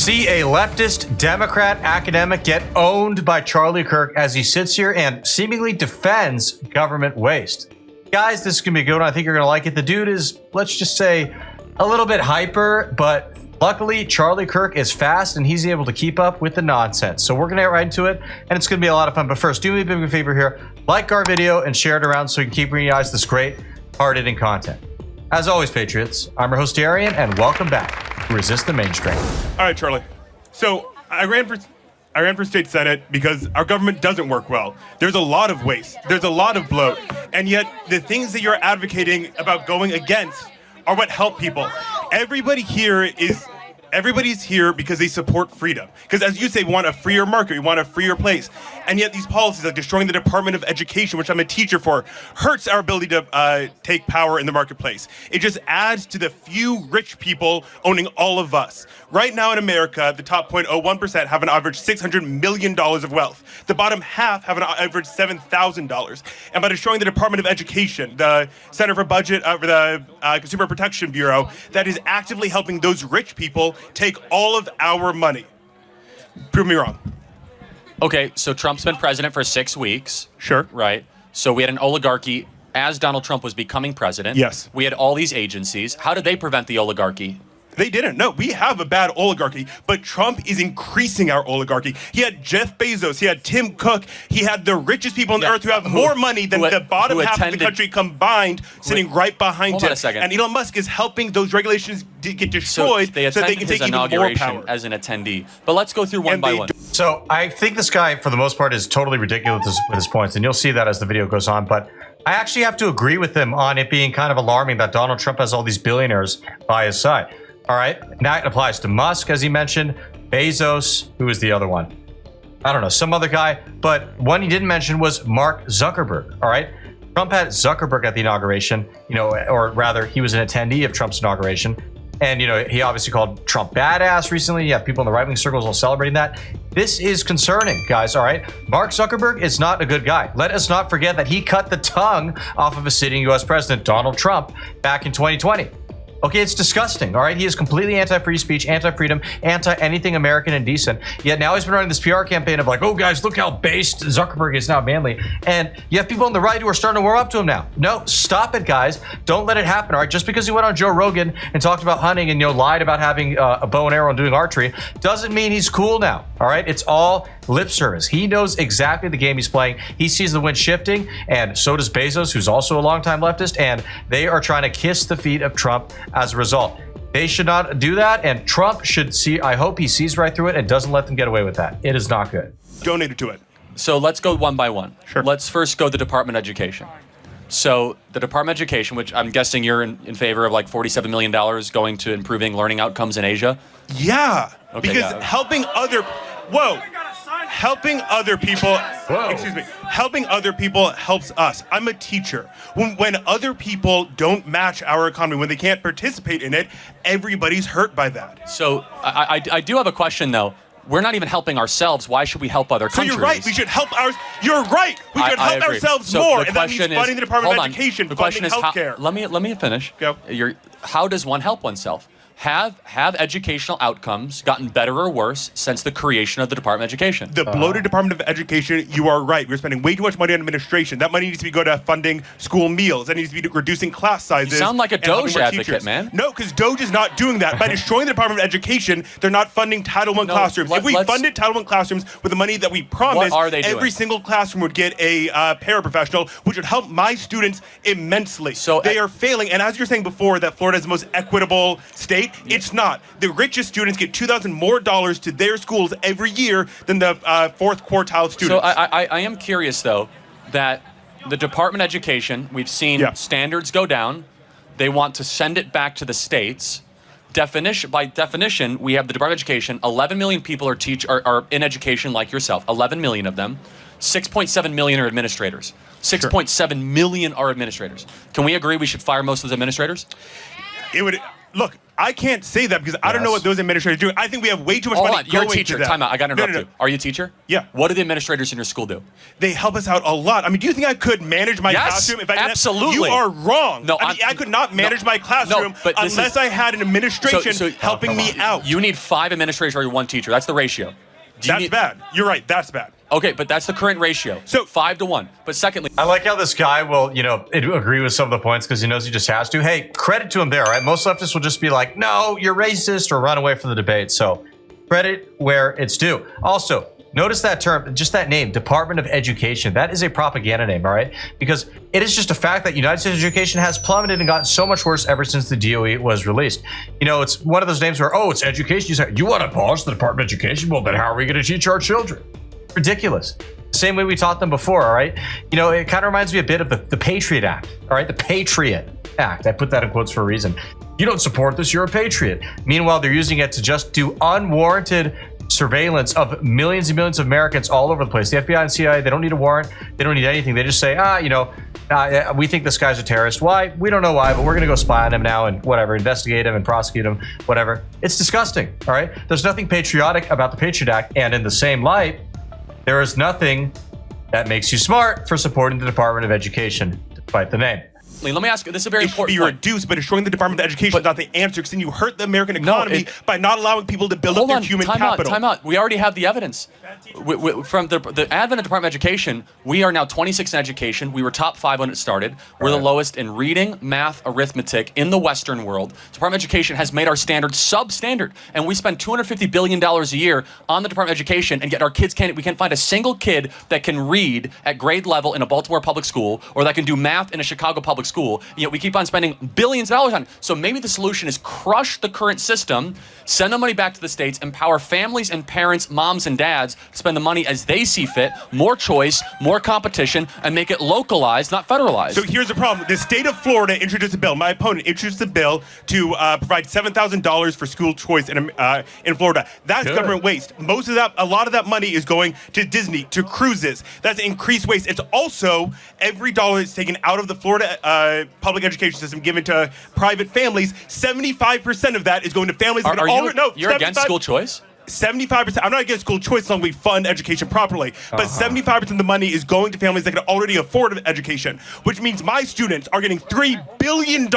see a leftist Democrat academic get owned by Charlie Kirk as he sits here and seemingly defends government waste. Guys, this is going to be a good one. I think you're going to like it. The dude is, let's just say, a little bit hyper, but luckily Charlie Kirk is fast and he's able to keep up with the nonsense. So we're going to get right into it, and it's going to be a lot of fun. But first, do me a big favor here. Like our video and share it around so we can keep bringing you guys this great, hard-hitting content. As always, Patriots, I'm your host, Darian, and welcome back to Resist the Mainstream. All right, Charlie. So I ran for state senate because our government doesn't work well. There's a lot of waste. There's a lot of bloat. And yet the things that you're advocating about going against are what help people. Everybody's here because they support freedom. Because as you say, we want a freer market, we want a freer place. And yet these policies like destroying the Department of Education, which I'm a teacher for, hurts our ability to take power in the marketplace. It just adds to the few rich people owning all of us. Right now in America, the top 0.01% have an average $600 million of wealth. The bottom half have an average $7,000. And by destroying the Department of Education, the Center for Budget, the Consumer Protection Bureau, that is actively helping those rich people take all of our money. Prove me wrong. Okay, so Trump's been president for 6 weeks. Sure. Right. So we had an oligarchy as Donald Trump was becoming president. Yes. We had all these agencies. How did they prevent the oligarchy? They didn't. No, we have a bad oligarchy, but Trump is increasing our oligarchy. He had Jeff Bezos, he had Tim Cook, he had the richest people on the earth who have more money than the bottom half of the country combined sitting right behind him. Hold on a second. And Elon Musk is helping those regulations get destroyed so they can take even more power. As an attendee. But let's go through one by one. So I think this guy, for the most part, is totally ridiculous with his points, and you'll see that as the video goes on. But I actually have to agree with him on it being kind of alarming that Donald Trump has all these billionaires by his side. All right, and that applies to Musk, as he mentioned, Bezos, who was the other one? I don't know, some other guy, but one he didn't mention was Mark Zuckerberg, all right? Trump had Zuckerberg at the inauguration, or rather, he was an attendee of Trump's inauguration, and, he obviously called Trump badass recently. You have people in the right-wing circles all celebrating that. This is concerning, guys, all right? Mark Zuckerberg is not a good guy. Let us not forget that he cut the tongue off of a sitting U.S. president, Donald Trump, back in 2020. Okay, it's disgusting, all right? He is completely anti-free speech, anti-freedom, anti-anything American and decent. Yet now he's been running this PR campaign of like, oh, guys, look how based Zuckerberg is now, manly. And you have people on the right who are starting to warm up to him now. No, stop it, guys. Don't let it happen, all right? Just because he went on Joe Rogan and talked about hunting and, lied about having a bow and arrow and doing archery doesn't mean he's cool now, all right? It's all lip service. He knows exactly the game he's playing. He sees the wind shifting, and so does Bezos, who's also a longtime leftist, and they are trying to kiss the feet of Trump as a result. They should not do that, and Trump should see, I hope he sees right through it and doesn't let them get away with that. It is not good. Donated to it. So let's go one by one. Sure. Let's first go to the Department of Education. So the Department of Education, which I'm guessing you're in favor of like $47 million going to improving learning outcomes in Asia? Yeah, okay, because helping other people, helping other people helps us. I'm a teacher. When other people don't match our economy, when they can't participate in it, everybody's hurt by that. So I do have a question, though. We're not even helping ourselves. Why should we help other countries? So you're right. We should help You're right. We should help ourselves more. And that means funding the Department of Education, funding healthcare. Let me finish. Go. How does one help oneself? Have educational outcomes gotten better or worse since the creation of the Department of Education? The bloated Department of Education, you are right. We're spending way too much money on administration. That money needs to be going to funding school meals. That needs to be reducing class sizes. You sound like a Doge advocate, teachers. Man. No, because Doge is not doing that. By destroying the Department of Education, they're not funding Title I classrooms. If we funded Title I classrooms with the money that we promised, every single classroom would get a paraprofessional, which would help my students immensely. So they are failing. And as you're saying before, that Florida is the most equitable state, it's not. The richest students get $2,000 more to their schools every year than the fourth quartile students. So I am curious, though, that the Department of Education, we've seen standards go down. They want to send it back to the states. By definition, we have the Department of Education. 11 million people are in education like yourself. 11 million of them. 6.7 million are administrators. 6.7 million are administrators. Can we agree we should fire most of those administrators? Look, I can't say that because I don't know what those administrators are doing. I think we have way too much Hold money on, you're a going teacher. to them. Time out. I got to interrupt you. Are you a teacher? Yeah. What do the administrators in your school do? They help us out a lot. I mean, do you think I could manage my classroom if I didn't? Absolutely. You are wrong. No, I could not manage my classroom unless I had an administration helping me out. You need 5 administrators for one teacher. That's the ratio. That's bad. You're right. That's bad. Okay, but that's the current ratio. So 5 to 1. But secondly, I like how this guy will, agree with some of the points because he knows he just has to. Hey, credit to him there, right? Most leftists will just be like, no, you're racist, or run away from the debate. So credit where it's due. Also, notice that term, just that name, Department of Education. That is a propaganda name, all right? Because it is just a fact that United States education has plummeted and gotten so much worse ever since the DOE was released. It's one of those names where, it's education. You say, you want to abolish the Department of Education? Well, then how are we going to teach our children? Ridiculous. Same way we taught them before, all right? It kind of reminds me a bit of the Patriot Act, all right? The Patriot Act. I put that in quotes for a reason. You don't support this, you're a patriot. Meanwhile, they're using it to just do unwarranted surveillance of millions and millions of Americans all over the place. The FBI and CIA, they don't need a warrant. They don't need anything. They just say, we think this guy's a terrorist. Why? We don't know why, but we're going to go spy on him now and whatever, investigate him and prosecute him, whatever. It's disgusting, all right? There's nothing patriotic about the Patriot Act, and in the same light, there is nothing that makes you smart for supporting the Department of Education, despite the name. Let me ask you, this is a very important point. It should be reduced, but destroying the Department of Education is not the answer, because then you hurt the American economy by not allowing people to build up their human capital. Time out. We already have the evidence. From the advent of Department of Education, we are now 26 in education. We were top 5 when it started. We're the lowest in reading, math, arithmetic in the Western world. Department of Education has made our standards substandard, and we spend $250 billion a year on the Department of Education, and yet our kids we can't find a single kid that can read at grade level in a Baltimore public school or that can do math in a Chicago public school. Yet we keep on spending billions of dollars on it. So maybe the solution is crush the current system, send the money back to the states, empower families and parents, moms and dads to spend the money as they see fit, more choice, more competition, and make it localized, not federalized. So here's the problem. The state of Florida introduced a bill. My opponent introduced a bill to provide $7,000 for school choice in Florida. That's government waste. A lot of that money is going to Disney, to cruises. That's increased waste. It's also every dollar that's taken out of the Florida public education system given to private families, 75% of that is going to families that you're against school choice? 75%. I'm not against school choice as long as we fund education properly, but 75% of the money is going to families that can already afford education, which means my students are getting $3 billion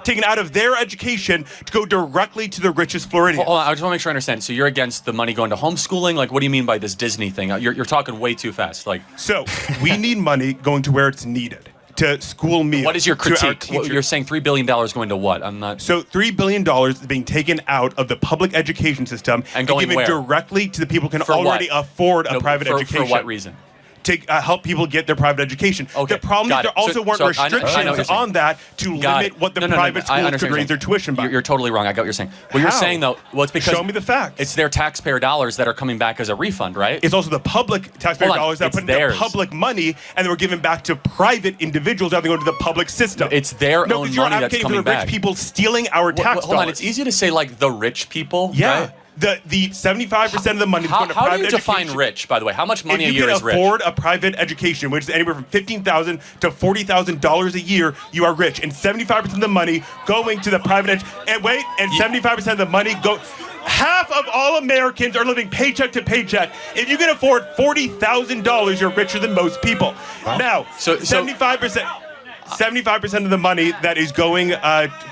taken out of their education to go directly to the richest Floridians. Hold on, I just want to make sure I understand. So you're against the money going to homeschooling? Like, what do you mean by this Disney thing? You're talking way too fast. So we need money going to where it's needed. To school meals. What is your critique? You're saying $3 billion going to what? I'm not. So $3 billion is being taken out of the public education system and going given directly to the people who can already afford a private education. For what reason? To help people get their private education. Okay, the problem is there also weren't restrictions on that to limit what the private schools could raise their tuition by. You're totally wrong. I got what you're saying. What you're saying, though, it's because... Show me the facts. It's their taxpayer dollars that are coming back as a refund, right? It's also the public taxpayer dollars that put in their public money and they were given back to private individuals rather than going to the public system. It's their own money that's coming back. No, because you're advocating for the rich people stealing our tax dollars. Hold on, it's easy to say, the rich people, right? The 75% of the money is going to private education. How do you define rich, by the way? How much money a year is rich? If you can afford a private education, which is anywhere from $15,000 to $40,000 a year, you are rich. And 75% of the money going to the private and 75% of the money half of all Americans are living paycheck to paycheck. If you can afford $40,000, you're richer than most people. Wow. Now, 75% of the money that is going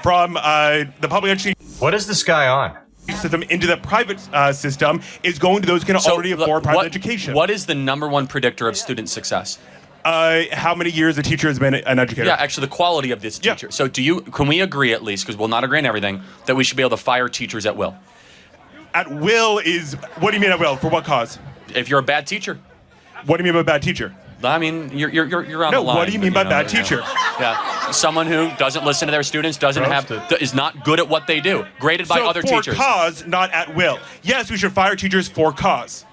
from the public education. What is this guy on? System into the private system is going to those who can already afford private education. What is the number one predictor of student success? How many years a teacher has been an educator? Yeah, actually the quality of this teacher. So can we agree at least, because we'll not agree on everything, that we should be able to fire teachers at will? At will is, what do you mean at will? For what cause? If you're a bad teacher. What do you mean by bad teacher? I mean, you're on the line. No, what do you mean by bad teacher? Yeah, someone who doesn't listen to their students, is not good at what they do, graded by other teachers. For cause, not at will. Yes, we should fire teachers for cause.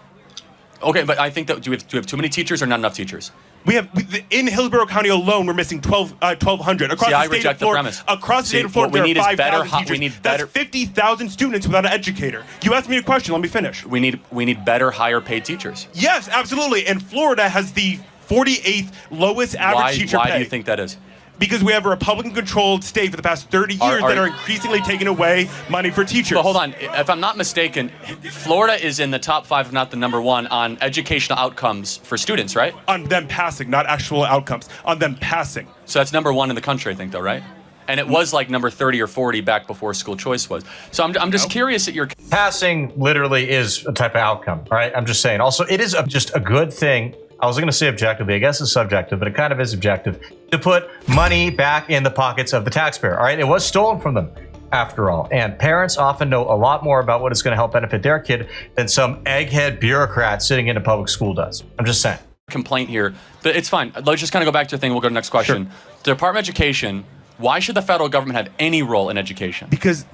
Okay, but I think that do we have too many teachers or not enough teachers? We have in Hillsborough County alone, we're missing 1,200 across the state of Florida. Across the state of Florida, there are 5,000 teachers. That's 50,000 students without an educator. You asked me a question. Let me finish. We need better, higher paid teachers. Yes, absolutely. And Florida has the 48th lowest average teacher pay. Why do you think that is? because we have a Republican-controlled state for the past 30 years that are increasingly taking away money for teachers. But hold on, if I'm not mistaken, Florida is in the top 5, if not the number 1, on educational outcomes for students, right? On them passing, not actual outcomes. On them passing. So that's number 1 in the country, I think, though, right? And it was like number 30 or 40 back before school choice was. So I'm just curious that you're... Passing literally is a type of outcome, all right? I'm just saying. Also, it is just a good thing. I was going to say objectively. I guess it's subjective, but it kind of is objective to put money back in the pockets of the taxpayer, all right? It was stolen from them, after all. And parents often know a lot more about what is going to help benefit their kid than some egghead bureaucrat sitting in a public school does. I'm just saying. Complaint here, but it's fine. Let's just kind of go back to the thing. We'll go to the next question. Sure. The Department of Education... Why should the federal government have any role in education? Because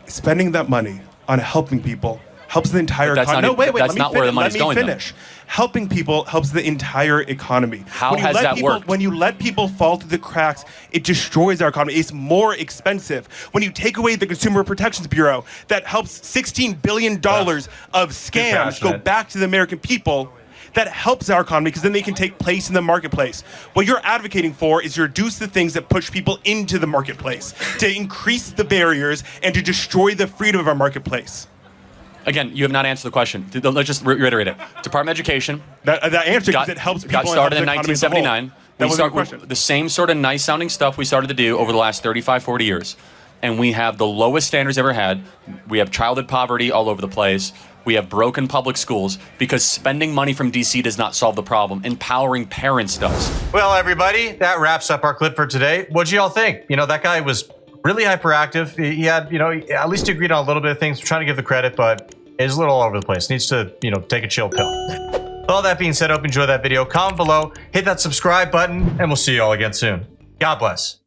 spending that money on helping people helps the entire economy. No, wait, that's not where the money's going. Let me finish. Helping people helps the entire economy. How has that worked? When you let people fall through the cracks, it destroys our economy. It's more expensive. When you take away the Consumer Protections Bureau, that helps $16 billion of scams go back to the American people. That helps our economy because then they can take place in the marketplace. What you're advocating for is to reduce the things that push people into the marketplace, to increase the barriers and to destroy the freedom of our marketplace. Again, you have not answered the question. Let's just reiterate it. Department of Education. That answer because it helps people. Got started in 1979. That was the question. The same sort of nice sounding stuff we started to do over the last 35, 40 years. And we have the lowest standards ever had. We have childhood poverty all over the place. We have broken public schools because spending money from DC does not solve the problem. Empowering parents does. Well, everybody, that wraps up our clip for today. What'd you all think? You know, that guy was really hyperactive. He had, at least agreed on a little bit of things. I'm trying to give the credit, but he's a little all over the place. Needs to, take a chill pill. With all that being said, I hope you enjoyed that video. Comment below, hit that subscribe button, and we'll see you all again soon. God bless.